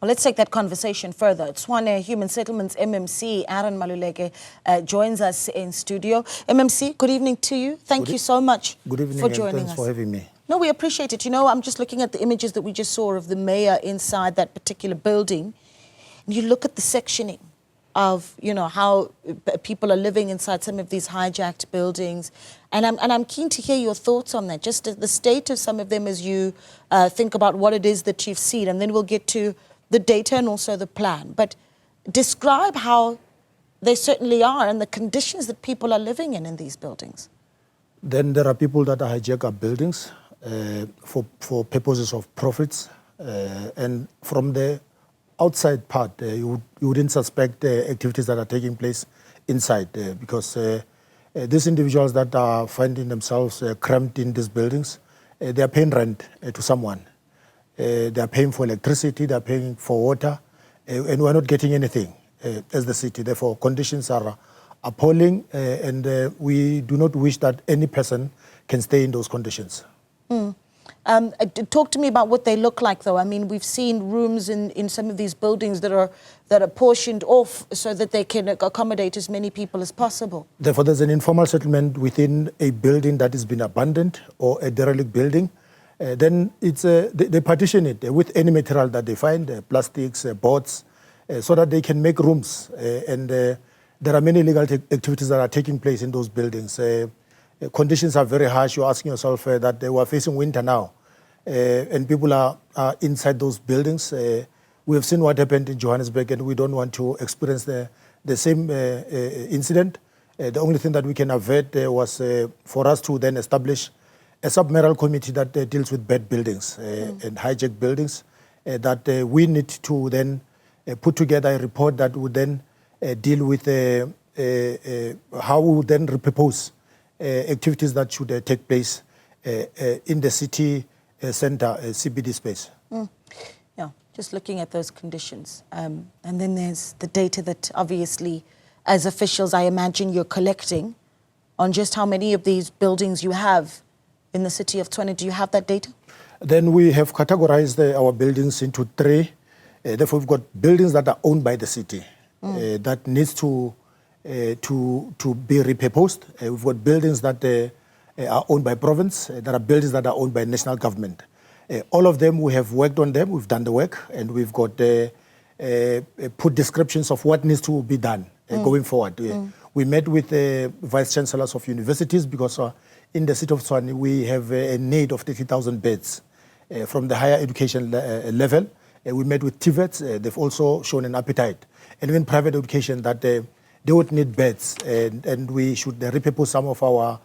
Well, let's take that conversation further. Tshwane Human Settlements MMC, Aaron Maluleka, joins us in studio. MMC, good evening to you. Thank you so much for joining us. Good evening, and thanks for having me. No, we appreciate it. You know, I'm just looking at the images that we just saw of the mayor inside that particular building. And you look at the sectioning of, you know, how people are living inside some of these hijacked buildings. And I'm keen to hear your thoughts on that, just the state of some of them as you think about what it is that you've seen. And then we'll get to the data and also the plan. But describe how they certainly are and the conditions that people are living in these buildings. Then there are people that hijack our buildings for purposes of profits. And from the outside part, you wouldn't suspect activities that are taking place inside because these individuals that are finding themselves cramped in these buildings, they are paying rent to someone. They are paying for electricity, they are paying for water, and we're not getting anything as the city. Therefore, conditions are appalling, and we do not wish that any person can stay in those conditions. Talk to me about what they look like, though. I mean, we've seen rooms in some of these buildings that are portioned off so that they can accommodate as many people as possible. Therefore, there's an informal settlement within a building that has been abandoned or a derelict building. Then it's they partition it with any material that they find, plastics, boards, so that they can make rooms. And there are many illegal activities that are taking place in those buildings. Conditions are very harsh. You're asking yourself that they were facing winter now, and people are inside those buildings. We have seen what happened in Johannesburg, and we don't want to experience the same incident. The only thing that we can avert was for us to then establish a submarinal committee that deals with bad buildings and hijacked buildings, that we need to then put together a report that would then deal with how we would then repurpose activities that should take place in the city center, CBD space. Yeah, just looking at those conditions. And then there's the data that obviously, as officials, I imagine you're collecting on just how many of these buildings you have in the city of Tshwane. Do you have that data? Then we have categorized our buildings into three. Therefore, we've got buildings that are owned by the city that needs to be repurposed. We've got buildings that are owned by province. There are buildings that are owned by national government. All of them, we have worked on them. We've done the work, and we've got put descriptions of what needs to be done going forward. We met with vice chancellors of universities because in the city of Tshwane, we have a need of 30,000 beds from the higher education level. We met with TVETs. They've also shown an appetite. And even private education that they would need beds. And we should repurpose some of our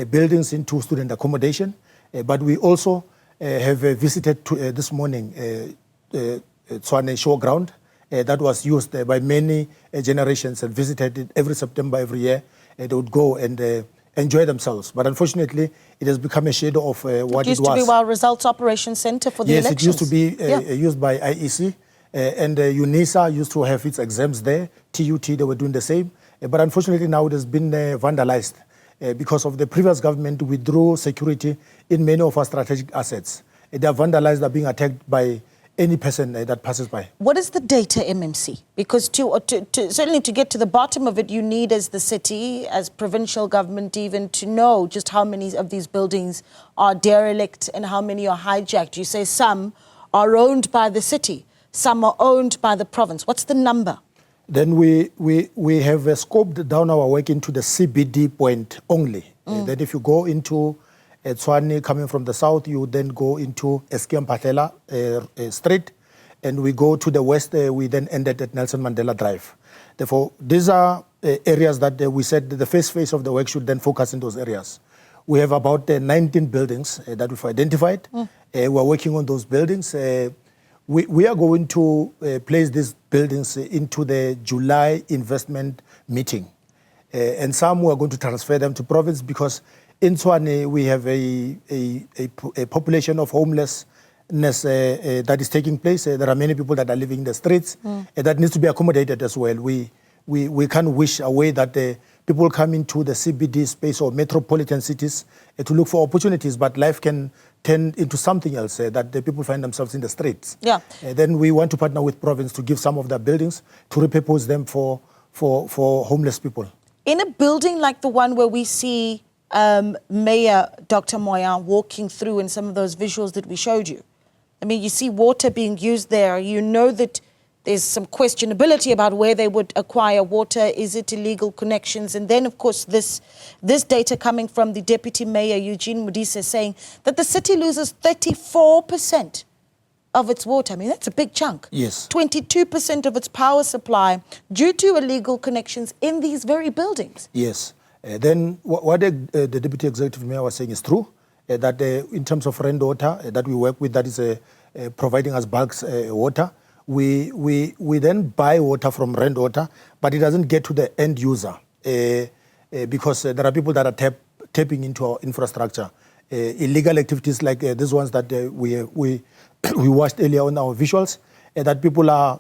buildings into student accommodation. But we also have visited this morning Tshwane Showground that was used by many generations and visited it every September, every year. They would go and enjoy themselves. But unfortunately, it has become a shadow of what it was. It used to be our Results Operations Center for the elections. Yes, it used to be used by IEC. And UNISA used to have its exams there. TUT, they were doing the same. But unfortunately, now it has been vandalized because of the previous government withdrew security in many of our strategic assets. They are vandalized, are being attacked by any person that passes by. What is the data, MMC? Because certainly to get to the bottom of it, you need, as the city, as provincial government even, to know just how many of these buildings are derelict and how many are hijacked. You say some are owned by the city, some are owned by the province. What's the number? Then we have scoped down our work into the CBD point only. Then if you go into Tshwane coming from the south, you then go into Eskiampatela Street, and we go to the west, we then ended at Nelson Mandela Drive. Therefore, these are areas that we said the first phase of the work should then focus in those areas. We have about 19 buildings that we've identified. We're working on those buildings. We are going to place these buildings into the July investment meeting. And some we are going to transfer them to province because in Tshwane we have a population of homelessness that is taking place. There are many people that are living in the streets that needs to be accommodated as well. We can't wish away that people come into the CBD space or metropolitan cities to look for opportunities, but life can turn into something else, that the people find themselves in the streets. Yeah. Then we want to partner with province to give some of the buildings to repurpose them for homeless people. In a building like the one where we see Mayor Dr. Moya walking through in some of those visuals that we showed you, I mean, you see water being used there. You know that there's some questionability about where they would acquire water. Is it illegal connections? And then, of course, this data coming from the Deputy Mayor, Eugene Modise, saying that the city loses 34% of its water. I mean, that's a big chunk. Yes. 22% of its power supply due to illegal connections in these very buildings. Yes. Then what the Deputy Executive Mayor was saying is true, that in terms of rain water that we work with, that is providing us bulk water, we then buy water from rain water, but it doesn't get to the end user because there are people that are tapping into our infrastructure. Illegal activities like these ones that we watched earlier on our visuals, that people are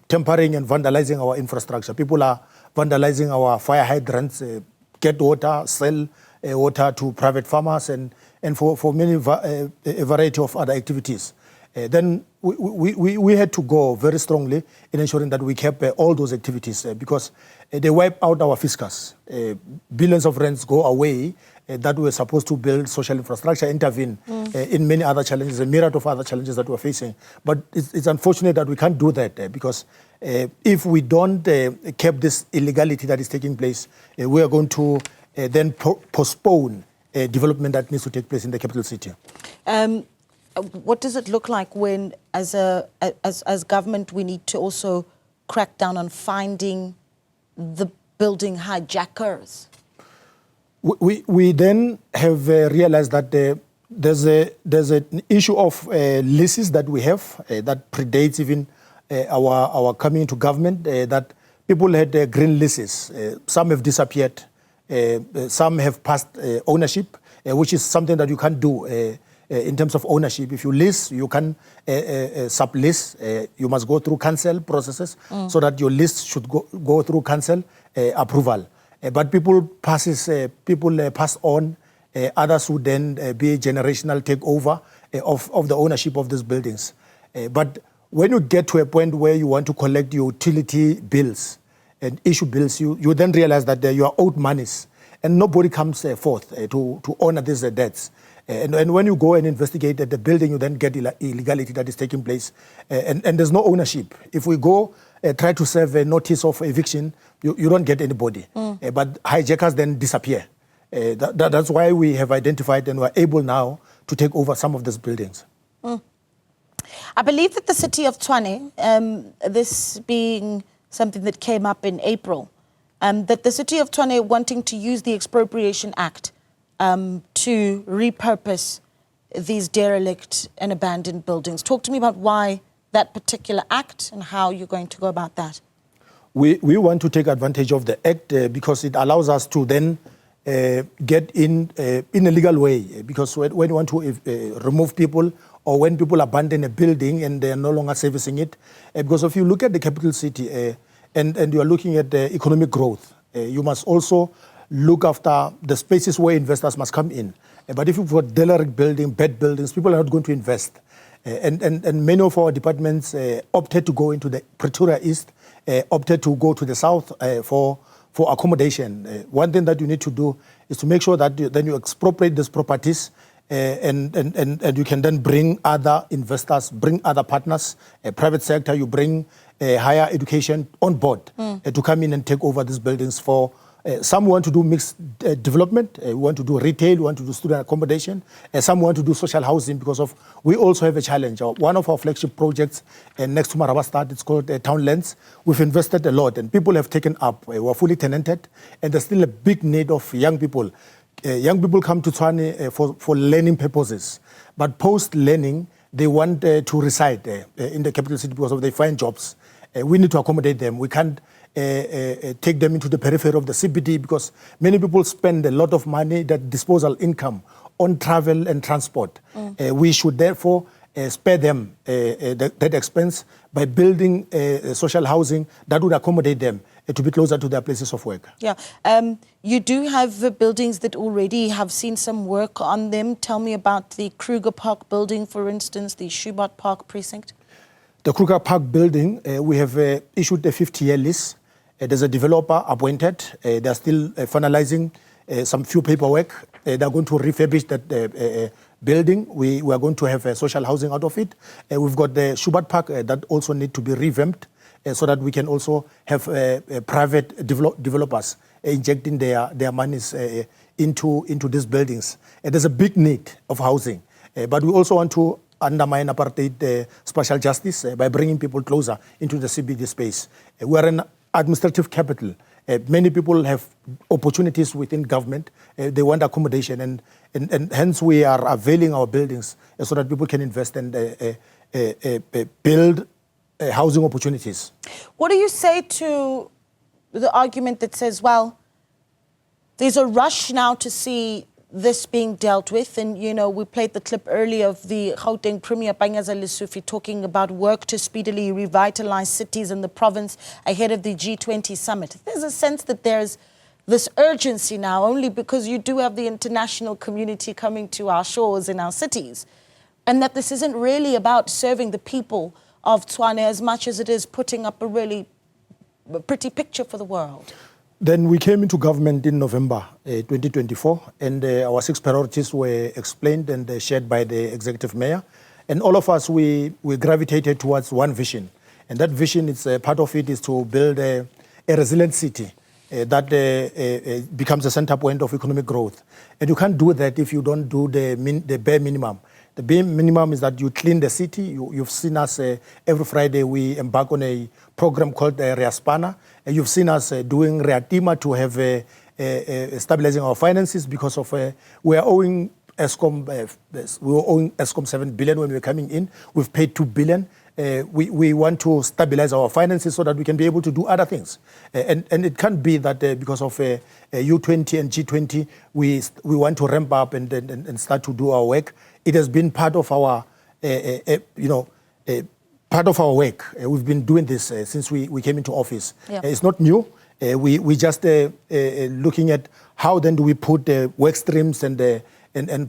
tampering and vandalizing our infrastructure. People are vandalizing our fire hydrants, get water, sell water to private farmers, and for many a variety of other activities. Then we had to go very strongly in ensuring that we kept all those activities because they wipe out our fiscus. Billions of rands go away that we were supposed to build social infrastructure, intervene in many other challenges, a myriad of other challenges that we're facing. But it's unfortunate that we can't do that because if we don't keep this illegality that is taking place, we are going to then postpone development that needs to take place in the capital city. What does it look like when, as government, we need to also crack down on finding the building hijackers? We then have realized that there's an issue of leases that we have that predates even our coming into government, that people had green leases. Some have disappeared. Some have passed ownership, which is something that you can't do in terms of ownership. If you lease, you can sublease. You must go through council processes so that your lease should go through council approval. But people pass on. Others would then be a generational takeover of the ownership of these buildings. But when you get to a point where you want to collect your utility bills and issue bills, you then realize that you are owed monies, and nobody comes forth to honor these debts. And when you go and investigate at the building, you then get illegality that is taking place, and there's no ownership. If we go try to serve a notice of eviction, you don't get anybody. But hijackers then disappear. That's why we have identified and we're able now to take over some of these buildings. I believe that the city of Tshwane, this being something that came up in April, that the city of Tshwane wanting to use the Expropriation Act to repurpose these derelict and abandoned buildings. Talk to me about why that particular act and how you're going to go about that. We want to take advantage of the act because it allows us to then get in a legal way. Because when you want to remove people or when people abandon a building and they are no longer servicing it, because if you look at the capital city and you are looking at the economic growth, you must also look after the spaces where investors must come in. But if you've got derelict buildings, bad buildings, people are not going to invest. And many of our departments opted to go into the Pretoria East, opted to go to the south for accommodation. One thing that you need to do is to make sure that then you expropriate these properties and you can then bring other investors, bring other partners, private sector, you bring higher education on board to come in and take over these buildings for some want to do mixed development, we want to do retail, we want to do student accommodation, some want to do social housing because we also have a challenge. One of our flagship projects next to Marabastad, it's called Townlands. We've invested a lot and people have taken up. We're fully tenanted and there's still a big need of young people. Young people come to Tshwane for learning purposes, but post-learning, they want to reside in the capital city because they find jobs. We need to accommodate them. We can't take them into the periphery of the CBD because many people spend a lot of money, that disposal income, on travel and transport. We should therefore spare them that expense by building social housing that would accommodate them to be closer to their places of work. Yeah. You do have buildings that already have seen some work on them. Tell me about the Krueger Park building, for instance, the Tshwane Park precinct. The Krueger Park building, we have issued a 50-year lease. There's a developer appointed. They're still finalizing some few paperwork. They're going to refurbish that building. We are going to have social housing out of it. We've got the Tshwane Park that also need to be revamped so that we can also have private developers injecting their monies into these buildings. There's a big need of housing, but we also want to undermine apartheid spatial justice by bringing people closer into the CBD space. We are an administrative capital. Many people have opportunities within government. They want accommodation, and hence we are availing our buildings so that people can invest and build housing opportunities. What do you say to the argument that says, well, there's a rush now to see this being dealt with? And, you know, we played the clip earlier of the Gauteng Premier Nasiphi talking about work to speedily revitalize cities in the province ahead of the G20 summit. There's a sense that there's this urgency now only because you do have the international community coming to our shores in our cities, and that this isn't really about serving the people of Tshwane as much as it is putting up a really pretty picture for the world. Then we came into government in November 2024, and our 6 priorities were explained and shared by the executive mayor. And all of us, we gravitated towards one vision. And that vision, part of it is to build a resilient city that becomes a center point of economic growth. And you can't do that if you don't do the bare minimum. The bare minimum is that you clean the city. You've seen us every Friday we embark on a program called Reaspana. You've seen us doing Reatima to have stabilizing our finances because of we are owing Eskom. We were owing Eskom 7 billion when we were coming in. We've paid 2 billion. We want to stabilize our finances so that we can be able to do other things. And it can't be that because of U20 and G20, we want to ramp up and start to do our work. It has been part of our, part of our work. We've been doing this since we came into office. Yeah. It's not new. We just looking at how then do we put work streams and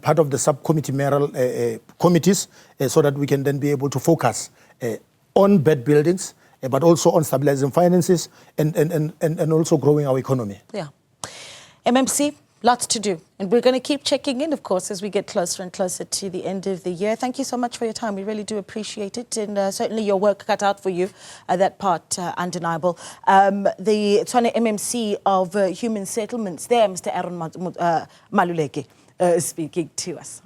part of the subcommittee mayoral committees so that we can then be able to focus on bed buildings, but also on stabilizing finances and also growing our economy. Yeah. MMC, lots to do. And we're going to keep checking in, of course, as we get closer and closer to the end of the year. Thank you so much for your time. We really do appreciate it. And certainly your work cut out for you, that part undeniable. The Tshwane MMC of Human Settlements there, Mr. Aaron Maluleka, speaking to us.